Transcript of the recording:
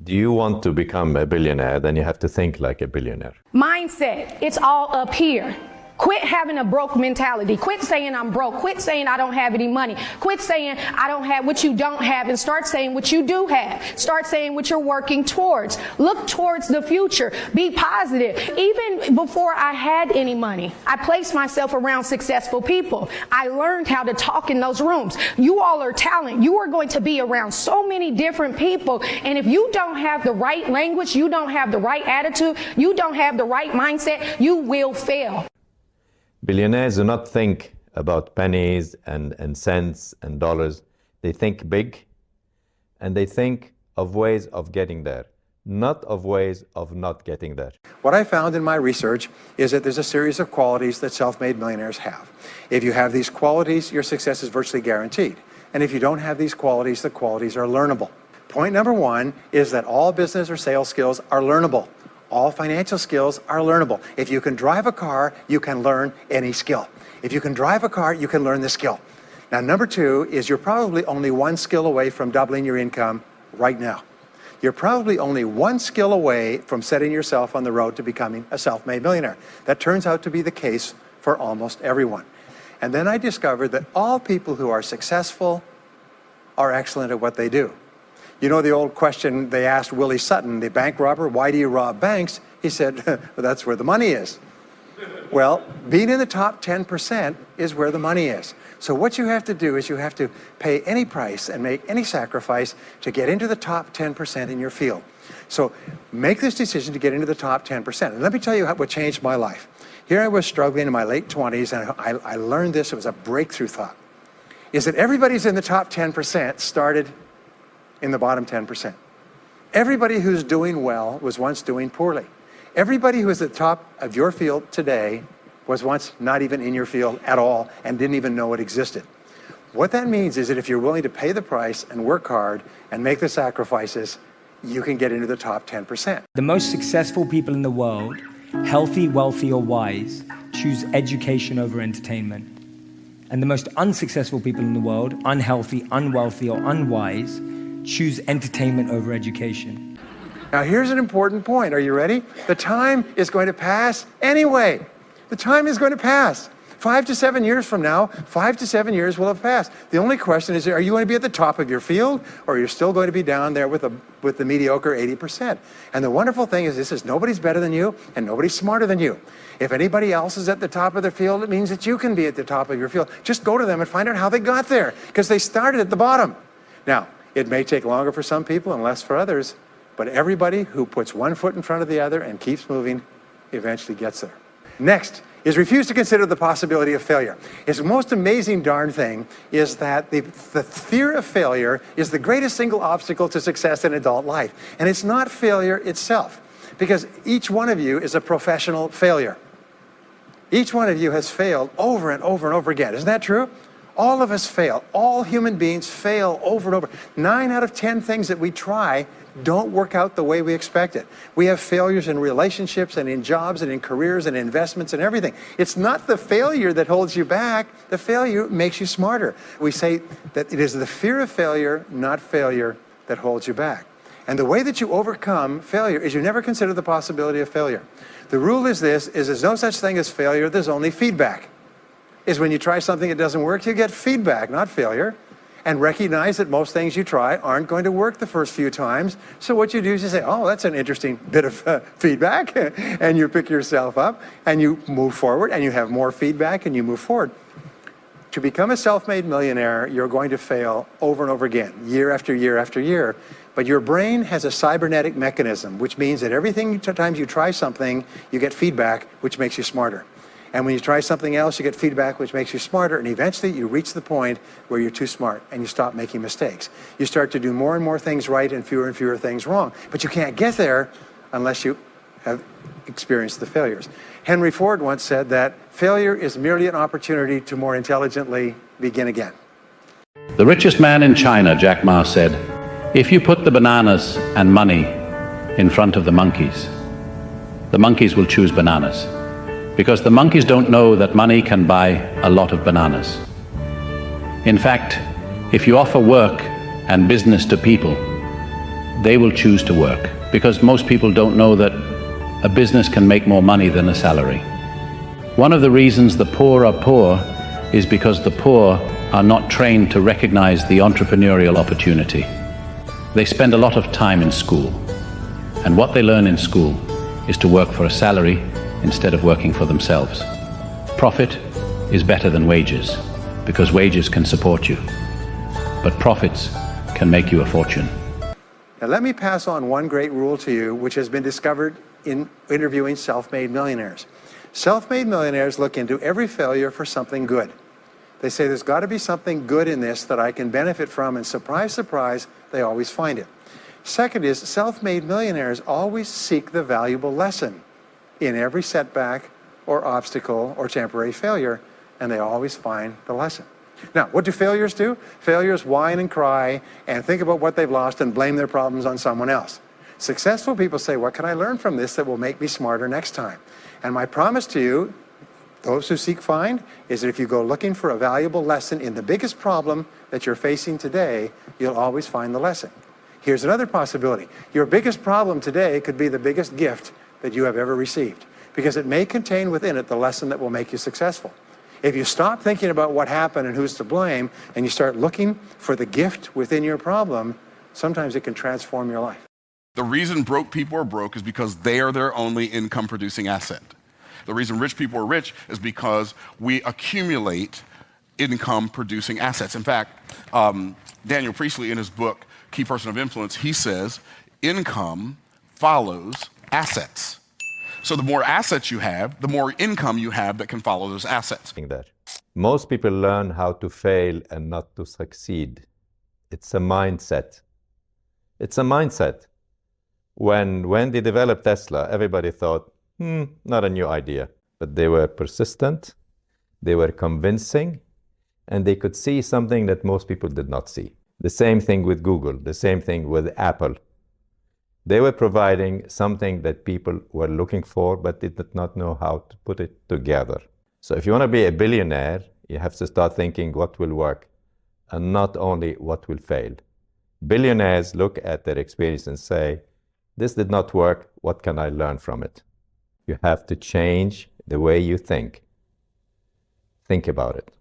Do you want to become a billionaire? Then you have to think like a billionaire. Mindset, it's all up here. Quit having a broke mentality. Quit saying I'm broke. Quit saying I don't have any money. Quit saying I don't have what you don't have, and start saying what you do have. Start saying what you're working towards. Look towards the future. Be positive. Even before I had any money, I placed myself around successful people. I learned how to talk in those rooms. You all are talent. You are going to be around so many different people, and if you don't have the right language, you don't have the right attitude, you don't have the right mindset, you will fail. Billionaires do not think about pennies and cents and dollars. They think big, and they think of ways of getting there, not of ways of not getting there. What I found in my research is that there's a series of qualities that self-made millionaires have. If you have these qualities, your success is virtually guaranteed. And if you don't have these qualities, the qualities are learnable. Point number one is that all business or sales skills are learnable. All financial skills are learnable. If you can drive a car, you can learn any skill. If you can drive a car, you can learn the skill. Now, number two is you're probably only one skill away from doubling your income right now. You're probably only one skill away from setting yourself on the road to becoming a self-made millionaire. That turns out to be the case for almost everyone. And then I discovered that all people who are successful are excellent at what they do. You know the old question they asked Willie Sutton, the bank robber, why do you rob banks? He said, well, that's where the money is. Well, being in the top 10% is where the money is. So what you have to do is you have to pay any price and make any sacrifice to get into the top 10% in your field. So make this decision to get into the top 10%. And let me tell you what changed my life. Here I was struggling in my late 20s, and I learned this. It was a breakthrough thought. Is that everybody's in the top 10% started in the bottom 10%. Everybody who's doing well was once doing poorly. Everybody who is at the top of your field today was once not even in your field at all and didn't even know it existed. What that means is that if you're willing to pay the price and work hard and make the sacrifices, you can get into the top 10%. The most successful people in the world, healthy, wealthy, or wise, choose education over entertainment. And the most unsuccessful people in the world, unhealthy, unwealthy, or unwise, choose entertainment over education. Now here's an important point. Are you ready? The time is going to pass anyway. The time is going to pass. 5 to 7 years from now, 5 to 7 years will have passed. The only question is, are you going to be at the top of your field, or you're still going to be down there with the mediocre 80%? And the wonderful thing is this is nobody's better than you and nobody's smarter than you. If anybody else is at the top of their field, it means that you can be at the top of your field. Just go to them and find out how they got there, because they started at the bottom. Now, it may take longer for some people and less for others, but everybody who puts one foot in front of the other and keeps moving eventually gets there. Next is refuse to consider the possibility of failure. It's the most amazing darn thing is that the fear of failure is the greatest single obstacle to success in adult life. And it's not failure itself, because each one of you is a professional failure. Each one of you has failed over and over and over again. Isn't that true? All of us fail. All human beings fail over and over. 9 out of 10 things that we try don't work out the way we expected. We have failures in relationships and in jobs and in careers and investments and everything. It's not the failure that holds you back. The failure makes you smarter. We say that it is the fear of failure, not failure, that holds you back. And the way that you overcome failure is you never consider the possibility of failure. The rule is this, is there's no such thing as failure, there's only feedback. Is when you try something that doesn't work, you get feedback, not failure. And recognize that most things you try aren't going to work the first few times. So what you do is you say, oh, that's an interesting bit of feedback. And you pick yourself up and you move forward and you have more feedback and you move forward. To become a self-made millionaire, you're going to fail over and over again, year after year after year. But your brain has a cybernetic mechanism, which means that every time you try something, you get feedback, which makes you smarter. And when you try something else, you get feedback, which makes you smarter. And eventually, you reach the point where you're too smart and you stop making mistakes. You start to do more and more things right and fewer things wrong. But you can't get there unless you have experienced the failures. Henry Ford once said that failure is merely an opportunity to more intelligently begin again. The richest man in China, Jack Ma, said, if you put the bananas and money in front of the monkeys will choose bananas. Because the monkeys don't know that money can buy a lot of bananas. In fact, if you offer work and business to people, they will choose to work, because most people don't know that a business can make more money than a salary. One of the reasons the poor are poor is because the poor are not trained to recognize the entrepreneurial opportunity. They spend a lot of time in school, and what they learn in school is to work for a salary instead of working for themselves. Profit is better than wages, because wages can support you, but profits can make you a fortune. Now let me pass on one great rule to you, which has been discovered in interviewing self-made millionaires. Self-made millionaires look into every failure for something good. They say there's got to be something good in this that I can benefit from, and surprise, surprise, they always find it. Second is, self-made millionaires always seek the valuable lesson in every setback or obstacle or temporary failure, and they always find the lesson. Now, what do failures do? Failures whine and cry and think about what they've lost and blame their problems on someone else. Successful people say, what can I learn from this that will make me smarter next time? And my promise to you, those who seek find, is that if you go looking for a valuable lesson in the biggest problem that you're facing today, you'll always find the lesson. Here's another possibility. Your biggest problem today could be the biggest gift that you have ever received, because it may contain within it the lesson that will make you successful. If you stop thinking about what happened and who's to blame, and you start looking for the gift within your problem, sometimes it can transform your life. The reason broke people are broke is because they are their only income-producing asset. The reason rich people are rich is because we accumulate income-producing assets. In fact, Daniel Priestley, in his book, Key Person of Influence, he says, income follows assets. So the more assets you have, the more income you have that can follow those assets. Most people learn how to fail and not to succeed. It's a mindset. It's a mindset. When they developed Tesla, everybody thought, not a new idea. But they were persistent, they were convincing, and they could see something that most people did not see. The same thing with Google, the same thing with Apple. They were providing something that people were looking for, but did not know how to put it together. So if you want to be a billionaire, you have to start thinking what will work, and not only what will fail. Billionaires look at their experience and say, this did not work, what can I learn from it? You have to change the way you think. Think about it.